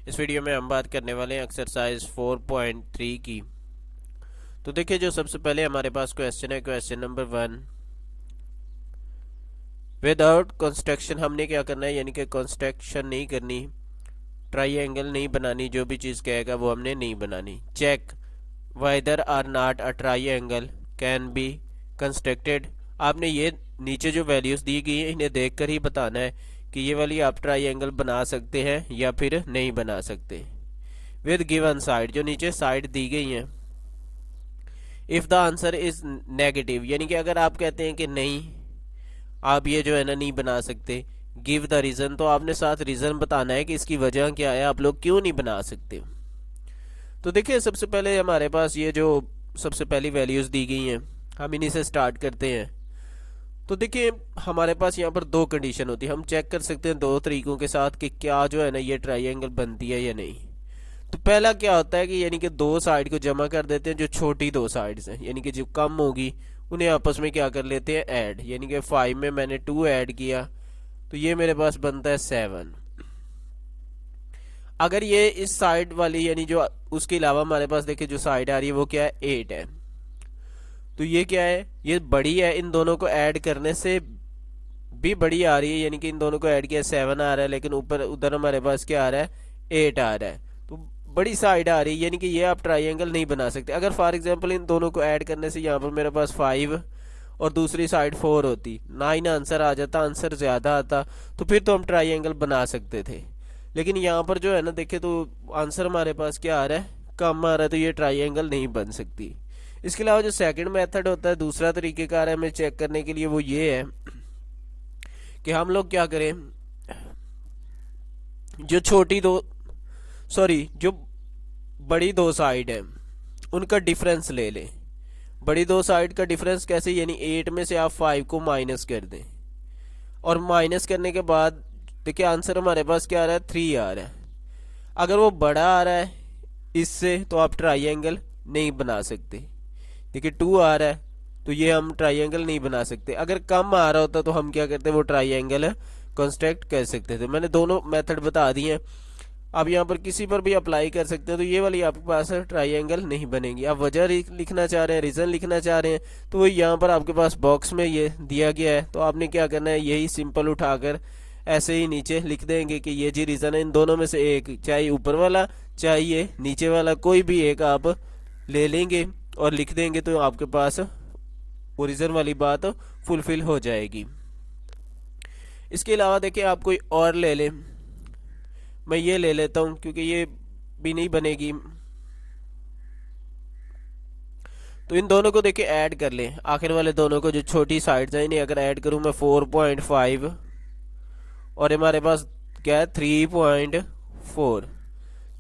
इस वीडियो में हम बात करने वाले हैं एक्सरसाइज 4.3 की। तो देखिए, जो सबसे पहले हमारे पास क्वेश्चन है, क्वेश्चन नंबर 1। विदाउट कंस्ट्रक्शन हमने क्या करना है, यानी कि कंस्ट्रक्शन नहीं करनी, ट्राइंगल नहीं बनानी, जो भी चीज़ कहेगा वो हमने नहीं बनानी। Check whether or not a triangle can be constructed. आपने ये नीचे जो वैल्यूज़ दी गई हैं इन्हें देखकर ही बताना है कि ये वाली आप ट्राइंगल बना सकते हैं या फिर नहीं बना सकते। विद गिवन साइड, जो नीचे साइड दी गई हैं। If the answer is negative, यानी कि अगर आप कहते हैं कि नहीं, आप ये जो है ना नहीं बना सकते, गिव द रीज़न, तो आपने साथ रीज़न बताना है कि इसकी वजह क्या है, आप लोग क्यों नहीं बना सकते। तो देखिए, सबसे पहले हमारे पास ये जो सबसे पहली वैल्यूज़ दी गई हैं, हम इन्हीं से स्टार्ट करते हैं। तो देखिए, हमारे पास यहाँ पर दो कंडीशन होती है। हम चेक कर सकते हैं दो तरीकों के साथ कि क्या जो है ना ये ट्राइंगल बनती है या नहीं। तो पहला क्या होता है कि यानी कि दो साइड को जमा कर देते हैं, जो छोटी दो साइड्स हैं यानी कि जो कम होगी उन्हें आपस में क्या कर लेते हैं, ऐड। यानी कि 5 में मैंने 2 ऐड किया तो ये मेरे पास बनता है 7। अगर ये इस साइड वाली यानी जो उसके अलावा हमारे पास देखिए जो साइड आ रही है वो क्या है, 8 है। तो ये क्या है, ये बड़ी है, इन दोनों को ऐड करने से भी बड़ी आ रही है, यानी कि इन दोनों को ऐड किया 7 आ रहा है, लेकिन ऊपर उधर हमारे पास क्या आ रहा है, 8 आ रहा है। तो बड़ी साइड आ रही है, यानी कि ये आप ट्राइंगल नहीं बना सकते। अगर फॉर एग्जांपल इन दोनों को ऐड करने से यहाँ पर मेरे पास 5 और दूसरी साइड 4 होती, 9 आंसर आ जाता, आंसर ज़्यादा आता, तो फिर तो हम ट्राइंगल बना सकते थे। लेकिन यहाँ पर जो है ना देखिए, तो आंसर हमारे पास क्या आ रहा है, कम आ रहा है, तो ये ट्राइंगल नहीं बन सकती। इसके अलावा जो सेकंड मेथड होता है, दूसरा तरीक़ेकार है हमें चेक करने के लिए, वो ये है कि हम लोग क्या करें, जो छोटी दो सॉरी जो बड़ी दो साइड है उनका डिफरेंस ले लें। बड़ी दो साइड का डिफरेंस कैसे, यानी 8 में से आप 5 को माइनस कर दें, और माइनस करने के बाद देखिए आंसर हमारे पास क्या आ रहा है, 3 आ रहा है। अगर वो बड़ा आ रहा है इससे तो आप ट्राइंगल नहीं बना सकते। देखिए 2 आ रहा है तो ये हम ट्राइंगल नहीं बना सकते। अगर कम आ रहा होता तो हम क्या करते, वो ट्राइंगल कंस्ट्रक्ट कर सकते थे। मैंने दोनों मेथड बता दिए हैं, आप यहाँ पर किसी पर भी अप्लाई कर सकते हैं। तो ये वाली आपके पास ट्राइंगल नहीं बनेगी। आप वजह लिखना चाह रहे हैं, रीज़न लिखना चाह रहे हैं, तो वो यहाँ पर आपके पास बॉक्स में ये दिया गया है। तो आपने क्या करना है, यही सिंपल उठाकर ऐसे ही नीचे लिख देंगे कि ये जी रीज़न है, इन दोनों में से एक, चाहे ऊपर वाला चाहे ये नीचे वाला, कोई भी एक आप ले लेंगे और लिख देंगे, तो आपके पास ओरिजिन वाली बात फुलफिल हो जाएगी। इसके अलावा देखिए, आप कोई और ले लें, मैं ये ले लेता हूँ क्योंकि ये भी नहीं बनेगी। तो इन दोनों को देखिए ऐड कर लें, आखिर वाले दोनों को, जो छोटी साइड्स हैं इन्हें अगर ऐड करूँ मैं 4.5 और हमारे पास क्या है 3.4,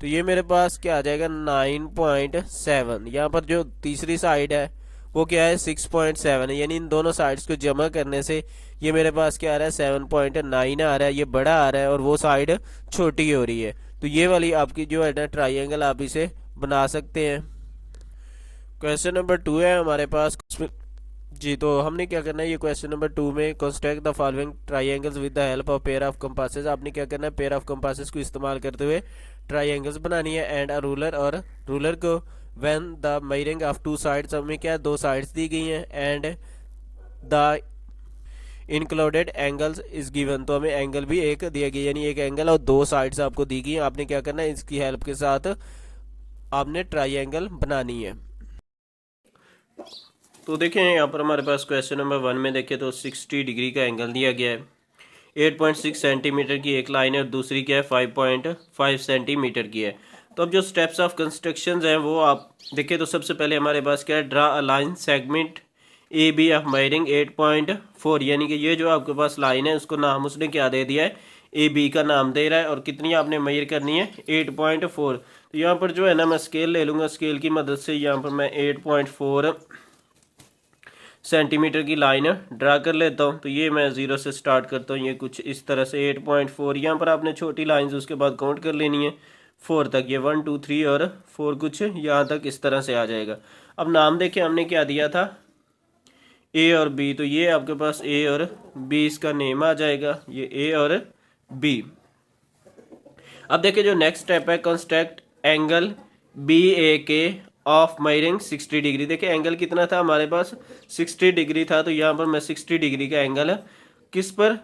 तो ये मेरे पास क्या आ जाएगा 9.7। यहाँ पर जो तीसरी साइड है वो क्या है 6.7 है, यानी इन दोनों साइड्स को जमा करने से ये मेरे पास क्या आ रहा है 7.9 आ रहा है, ये बड़ा आ रहा है और वो साइड छोटी हो रही है। तो ये वाली आपकी जो है ना ट्राइंगल, आप इसे बना सकते हैं। क्वेश्चन नंबर 2 है हमारे पास जी। तो हमने क्या करना है, ये क्वेश्चन नंबर 2 में construct the following triangles with the help of pair of compasses. आपने क्या करना है, पेयर ऑफ कंपासेस को इस्तेमाल करते हुए ट्राइंगल्स बनानी है, एंड अ रूलर, और रूलर को when the measuring of two sides, हमें क्या दो साइड्स दी गई हैं, and the included angles is given, तो हमें एंगल भी एक दिया गया, यानी एक एंगल और दो साइड्स आपको दी गई। आपने क्या करना है, इसकी हेल्प के साथ आपने ट्राइंगल बनानी है। तो देखें यहाँ पर हमारे पास क्वेश्चन नंबर 1 में देखें तो 60 डिग्री का एंगल दिया गया है। 8.6 सेंटीमीटर की एक लाइन है और दूसरी क्या है 5.5 सेंटीमीटर की है। तो अब जो स्टेप्स ऑफ कंस्ट्रक्शन हैं वो आप देखें, तो सबसे पहले हमारे पास क्या है, draw a line segment A B of measuring 8.4, यानी कि ये जो आपके पास लाइन है उसको नाम उसने क्या दे दिया है, ए बी का नाम दे रहा है, और कितनी आपने मेजर करनी है 8.4। तो यहाँ पर जो है ना मैं स्केल ले लूँगा, स्केल की मदद से यहाँ पर मैं 8.4 सेंटीमीटर की लाइन ड्रा कर लेता हूँ। तो ये मैं 0 से स्टार्ट करता हूँ, ये कुछ इस तरह से 8.4, यहाँ पर आपने छोटी लाइंस उसके बाद काउंट कर लेनी है 4 तक, ये 1 2 3 और 4 कुछ यहाँ तक इस तरह से आ जाएगा। अब नाम देखें हमने क्या दिया था, ए और बी, तो ये आपके पास ए और बी इसका नेम आ जाएगा, ये ए और बी। अब देखिए जो नेक्स्ट स्टेप है, कंस्ट्रक्ट एंगल बी ए के ऑफ मेजरिंग 60 डिग्री। देखिए एंगल कितना था हमारे पास, 60 डिग्री था, तो यहाँ पर मैं 60 डिग्री का एंगल किस पर,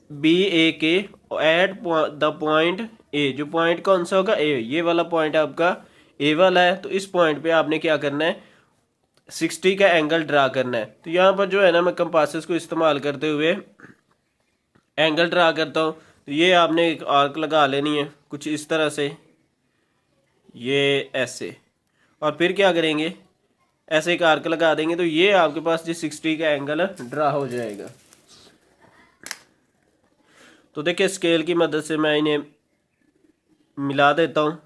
बी ए के एट द पॉइंट ए। जो पॉइंट कौन सा होगा, ए, ये वाला पॉइंट आपका ए वाला है, तो इस पॉइंट पे आपने क्या करना है, 60 का एंगल ड्रा करना है। तो यहाँ पर जो है ना, मैं कंपासेस को इस्तेमाल करते हुए एंगल ड्रा करता हूँ। तो ये आपने एक आर्क लगा लेनी है कुछ इस तरह से, ये ऐसे, और फिर क्या करेंगे, ऐसे एक आर्क लगा देंगे, तो ये आपके पास जो 60 का एंगल ड्रा हो जाएगा। तो देखिए स्केल की मदद से मैं इन्हें मिला देता हूँ।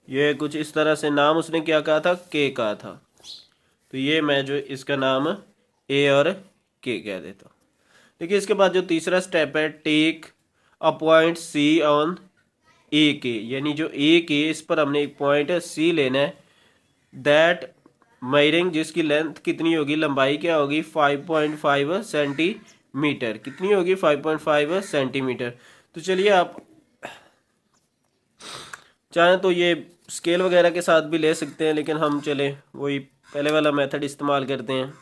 ये कुछ इस तरह से, नाम उसने क्या कहा था, के कहा था, तो ये मैं जो इसका नाम ए और के कह देता हूँ। देखिए इसके बाद जो तीसरा स्टेप है, take a point C on A K, यानी जो ए के, इस पर हमने एक पॉइंट सी लेना है, दैट मेजरिंग, जिसकी लेंथ कितनी होगी, लंबाई क्या होगी, 5.5 सेंटीमीटर। कितनी होगी, 5.5 सेंटीमीटर। तो चलिए आप चाहें तो ये स्केल वगैरह के साथ भी ले सकते हैं, लेकिन हम चले वही पहले वाला मेथड इस्तेमाल करते हैं।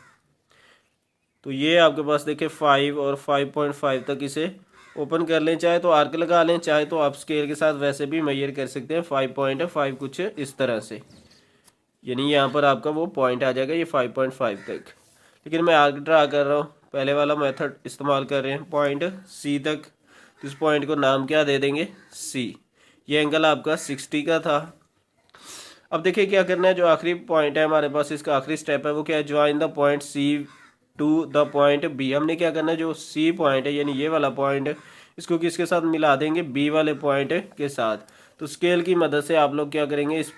तो ये आपके पास देखिए 5 और 5.5 तक इसे ओपन कर लें, चाहे तो आर्क लगा लें, चाहे तो आप स्केल के साथ वैसे भी मेजर कर सकते हैं 5.5 कुछ इस तरह से, यानी यहाँ पर आपका वो पॉइंट आ जाएगा ये 5.5 तक। लेकिन मैं आर्क ड्रा कर रहा हूँ, पहले वाला मेथड इस्तेमाल कर रहे हैं, पॉइंट सी तक। तो इस पॉइंट को नाम क्या दे देंगे, सी। ये एंगल आपका 60 का था। अब देखिए क्या करना है, जो आखिरी पॉइंट है हमारे पास, इसका आखिरी स्टेप है वो क्या है, join the point C to the point B. हमने क्या करना है, जो सी पॉइंट है यानी ये वाला पॉइंट, इसको किसके साथ मिला देंगे, बी वाले पॉइंट के साथ। तो स्केल की मदद से आप लोग क्या करेंगे, इस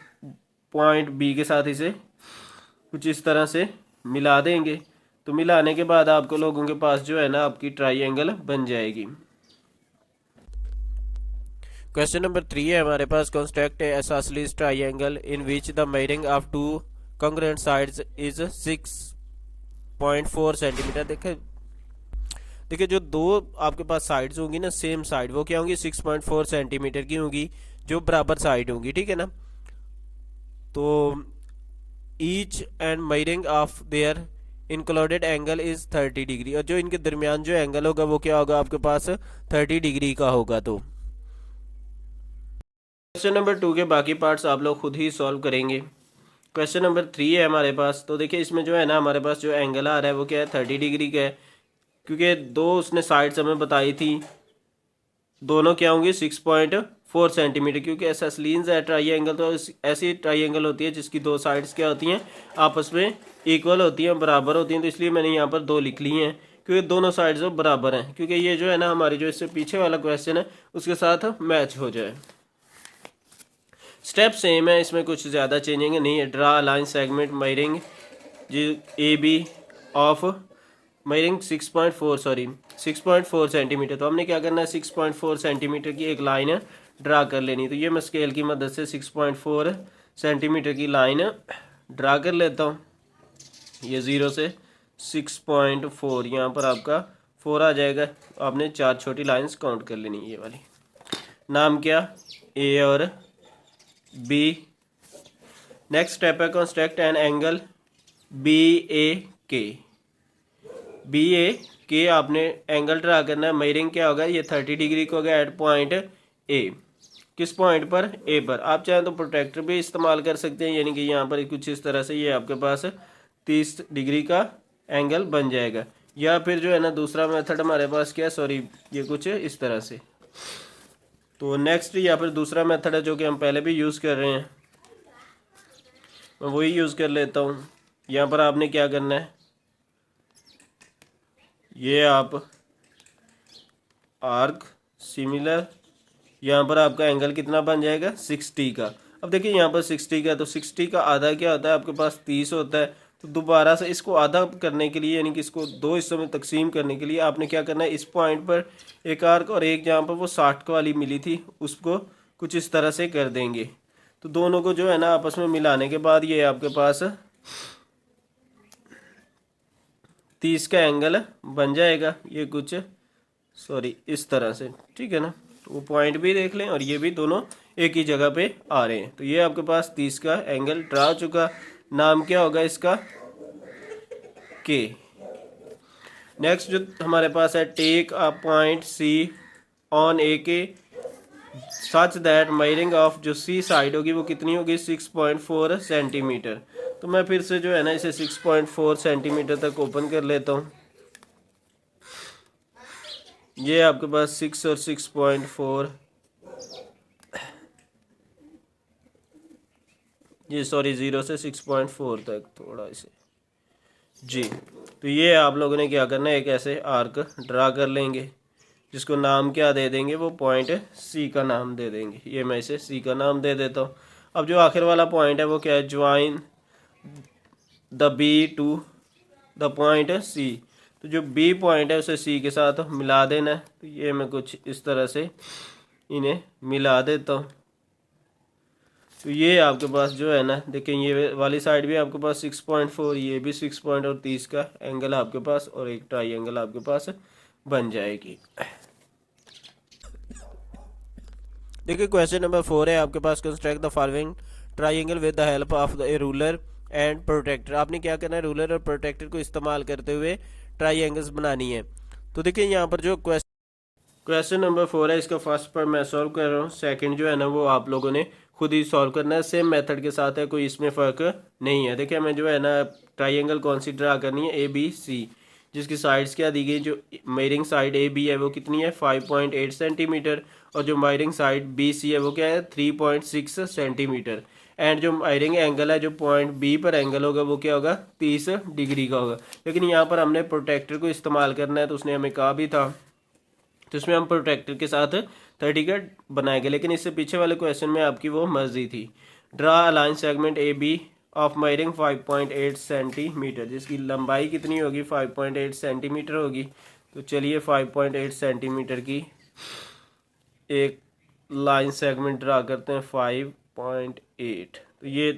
पॉइंट बी के साथ इसे कुछ इस तरह से मिला देंगे। तो मिलाने के बाद आपको लोगों के पास जो है ना, आपकी ट्राइंगल बन जाएगी। क्वेश्चन नंबर 3 है हमारे पास, construct a isosceles triangle in which the measuring of two congruent sides is 6.4 centimetre. देखिए जो दो आपके पास साइड्स होंगी ना, सेम साइड, वो क्या होंगी, 6.4 सेंटीमीटर की होंगी, जो बराबर साइड होंगी, ठीक है ना। तो each and measuring of their included angle is 30 degree, और जो इनके दरमियान जो एंगल होगा वो क्या होगा, आपके पास 30 डिग्री का होगा। तो क्वेश्चन नंबर 2 के बाकी पार्ट्स आप लोग खुद ही सॉल्व करेंगे। क्वेश्चन नंबर 3 है हमारे पास। तो देखिए इसमें जो है ना, हमारे पास जो एंगल आ रहा है वो क्या है, 30 डिग्री का है, क्योंकि दो उसने साइड्स हमें बताई थी, दोनों क्या होंगी, 6.4 सेंटीमीटर, क्योंकि आइसोसेलेस है ट्राइंगल, तो ऐसी ट्राइंगल होती है जिसकी दो साइड्स क्या होती हैं, आपस में इक्वल होती हैं, बराबर होती हैं। तो इसलिए मैंने यहाँ पर 2 लिख ली हैं, क्योंकि दोनों साइड्स बराबर हैं, क्योंकि ये जो है ना हमारी जो इससे पीछे वाला क्वेश्चन है उसके साथ मैच हो जाए। स्टेप सेम है, इसमें कुछ ज़्यादा चेंजिंग नहीं है। Draw line segment measuring G A B of measuring 6.4 centimetre. तो हमने क्या करना है, 6.4 सेंटीमीटर की एक लाइन ड्रा कर लेनी। तो ये मैं स्केल की मदद से 6.4 सेंटीमीटर की लाइन ड्रा कर लेता हूँ। ये 0 से 6.4, यहाँ पर आपका 4 आ जाएगा। आपने 4 छोटी लाइंस काउंट कर लेनी, ये वाली। नाम क्या, ए और बी। नेक्स्ट स्टेप है, कंस्ट्रक्ट एन एंगल बी ए के। बी ए के आपने एंगल ड्रा करना है, मेजरिंग क्या होगा, ये 30 डिग्री को होगा एट पॉइंट ए। किस पॉइंट पर, ए पर। आप चाहें तो प्रोट्रैक्टर भी इस्तेमाल कर सकते हैं, यानी कि यहाँ पर कुछ इस तरह से ये आपके पास 30 डिग्री का एंगल बन जाएगा। या फिर जो है ना दूसरा मेथड हमारे पास क्या, सॉरी, ये कुछ इस तरह से। तो नेक्स्ट या फिर दूसरा मेथड है जो कि हम पहले भी यूज़ कर रहे हैं, मैं वही यूज़ कर लेता हूँ। यहाँ पर आपने क्या करना है, ये आप आर्क सिमिलर, यहाँ पर आपका एंगल कितना बन जाएगा, 60 का। अब देखिए यहाँ पर 60 का, तो 60 का आधा क्या होता है, आपके पास 30 होता है। तो दोबारा से इसको आधा करने के लिए, यानी कि इसको 2 हिस्सों में तकसीम करने के लिए आपने क्या करना है, इस पॉइंट पर एक आर्क और एक जहाँ पर वो 60 वाली मिली थी उसको कुछ इस तरह से कर देंगे। तो दोनों को जो है ना आपस में मिलाने के बाद ये आपके पास 30 का एंगल बन जाएगा। ये कुछ, सॉरी, इस तरह से, ठीक है ना। वो पॉइंट भी देख लें और ये भी दोनों एक ही जगह पे आ रहे हैं। तो ये आपके पास 30 का एंगल ड्रा हो चुका। नाम क्या होगा इसका? के। नेक्स्ट जो हमारे पास है, take a point C on A K such that measuring of जो सी साइड होगी वो कितनी होगी? 6.4 सेंटीमीटर। तो मैं फिर से जो है ना इसे 6.4 सेंटीमीटर तक ओपन कर लेता हूँ। ये आपके पास 6 और 6.4, ये सॉरी 0 से 6.4 तक थोड़ा इसे जी। तो ये आप लोगों ने क्या करना है, एक ऐसे आर्क ड्रा कर लेंगे जिसको नाम क्या दे देंगे? वो पॉइंट सी का नाम दे देंगे। ये मैं इसे सी का नाम दे देता हूँ। अब जो आखिर वाला पॉइंट है वो क्या है? Join the B to the point C. तो जो बी पॉइंट है उसे सी के साथ मिला देना है। तो ये मैं कुछ इस तरह से इन्हें मिला देता हूँ। तो ये आपके पास जो है ना, देखें ये वाली साइड भी आपके पास 6.4, ये भी 6 पॉइंट और 30 का एंगल आपके पास और एक ट्राइंगल आपके पास बन जाएगी। देखिए क्वेश्चन नंबर 4 है आपके पास, construct the following triangle with the help of a ruler and protractor. आपने क्या करना है? रूलर और प्रोटेक्टर को इस्तेमाल करते हुए ट्राइंगल्स बनानी है। तो देखिए यहाँ पर जो क्वेश्चन नंबर 4 है, इसका फर्स्ट पर मैं सॉल्व कर रहा हूँ, सेकंड जो है ना वो आप लोगों ने खुद ही सॉल्व करना है। सेम मेथड के साथ है, कोई इसमें फ़र्क नहीं है। देखिए मैं जो है ना ट्राइंगल कौन सी ड्रा करनी है? ए बी सी, जिसकी साइड्स क्या दी गई? जो मेजरिंग साइड ए बी है वो कितनी है? 5.8 सेंटीमीटर। और जो मेजरिंग साइड बी सी है वो क्या है? 3.6 सेंटीमीटर। एंड जो मेजरिंग एंगल है, जो पॉइंट बी पर एंगल होगा वो क्या होगा? 30 डिग्री का होगा। लेकिन यहाँ पर हमने प्रोटेक्टर को इस्तेमाल करना है, तो उसने हमें कहा भी था, तो इसमें हम प्रोटेक्टर के साथ 30 का बनाएंगे। लेकिन इससे पीछे वाले क्वेश्चन में आपकी वो मर्जी थी। Draw a line segment A B of measuring 5.8 centimetre, जिसकी लंबाई कितनी होगी? 5.8 सेंटीमीटर होगी। तो चलिए 5.8 सेंटीमीटर की एक लाइन सेगमेंट ड्रा करते हैं। 5.8, तो ये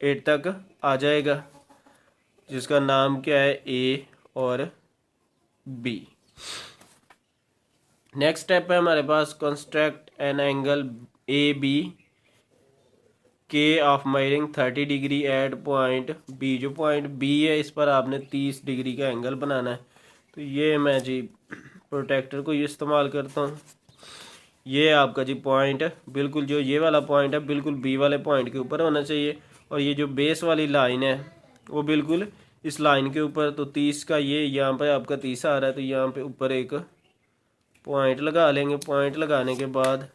8 तक आ जाएगा, जिसका नाम क्या है? ए और बी। नेक्स्ट स्टेप है हमारे पास, construct an angle A B K of measuring 30 degree at point B. जो पॉइंट बी है इस पर आपने 30 डिग्री का एंगल बनाना है। तो ये मैं जी प्रोटेक्टर को ये इस्तेमाल करता हूँ। ये आपका जी पॉइंट बिल्कुल जो ये वाला पॉइंट है बिल्कुल बी वाले पॉइंट के ऊपर होना चाहिए, और ये जो बेस वाली लाइन है वो बिल्कुल इस लाइन के ऊपर। तो 30 का ये यहाँ पर आपका 30 आ रहा है, तो यहाँ पे ऊपर एक पॉइंट लगा लेंगे। पॉइंट लगाने के बाद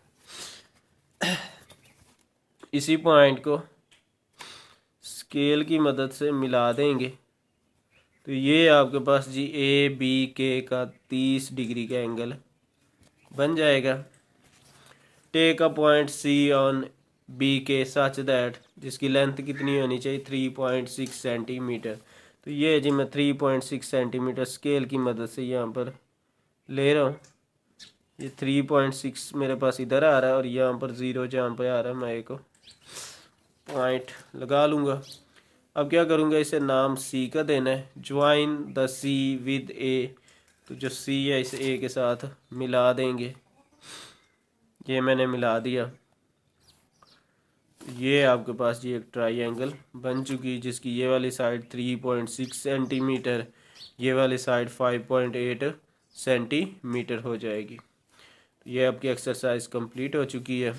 इसी पॉइंट को स्केल की मदद से मिला देंगे। तो ये आपके पास जी ए बी के का 30 डिग्री का एंगल बन जाएगा। Take a point C on B के सच दैट, जिसकी लेंथ कितनी होनी चाहिए? 3.6 सेंटीमीटर। तो ये जी मैं 3.6 सेंटीमीटर स्केल की मदद से यहाँ पर ले रहा हूँ। ये 3.6 मेरे पास इधर आ रहा है और यहाँ पर 0 जहाँ पर आ रहा है मैं एक पॉइंट लगा लूँगा। अब क्या करूँगा? इसे नाम सी का देना है। ज्वाइन द सी विद ए, तो जो सी है इसे ए के साथ मिला देंगे। ये मैंने मिला दिया। ये आपके पास ये एक ट्राइंगल बन चुकी, जिसकी ये वाली साइड 3.6 सेंटीमीटर, ये वाली साइड 5.8 सेंटीमीटर हो जाएगी। ये आपकी एक्सरसाइज कंप्लीट हो चुकी है।